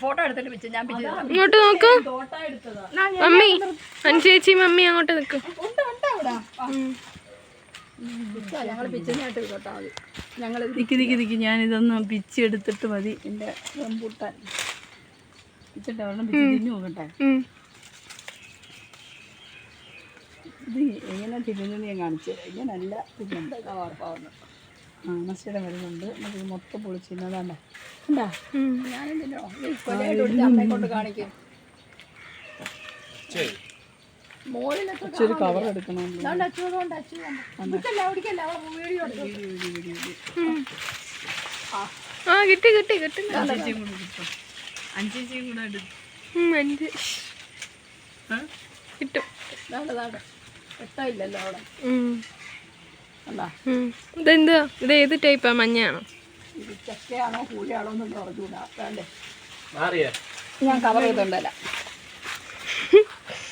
Photo എടുത്തിട്ട് വെച്ച് ഞാൻ ഇങ്ങോട്ട് നോക്ക് മമ്മി ചേച്ചി മമ്മി അങ്ങോട്ട് നിൽക്ക്. ഞങ്ങൾ പിച്ചനായിട്ട് കേട്ടാ മതി. ഞങ്ങൾ ദിക്ക് ഞാനിതൊന്ന് പിച്ചെടുത്തിട്ട് മതി. എൻ്റെ റംബൂട്ടാൻ പിച്ചിട്ട് ഒരെണ്ണം പിച്ച് തിന്നു നോക്കട്ടെ. ഇത് എങ്ങനെ തിന്നുന്നത് ഞാൻ കാണിച്ചു തരാം. ഇങ്ങനല്ല തിന്നുണ്ട് കവാർപ്പാവുന്നത്. മസ്റ്റേടെ വരുന്നുണ്ട്. നമുക്ക് മൊത്തം പൊളിച്ചിരുന്നതാണ്ട ഉണ്ടാ. ഞാനെന്തിനോ അമ്മയെ കൊണ്ട് കാണിക്കും. ഇച്ചിരി കവർ എടുക്കണം. കിട്ടി കിട്ടി കിട്ടി. അഞ്ചേച്ചിയും കൂടെ കിട്ടും. അഞ്ചേച്ചിയും കൂടെ എടുക്കും. കിട്ടും. ഇഷ്ടമില്ലല്ലോ അവിടെ. ഇതെന്താ? ഇത് ഏത് ടൈപ്പാ? മഞ്ഞയാണോ? ഇത് ചക്കയാണോ കൂലിയാണോ ഒന്നും പറഞ്ഞുകൂടാ. വേണ്ടേ മാറിയ ഞാൻ കവർ ചെയ്തോണ്ടല്ല.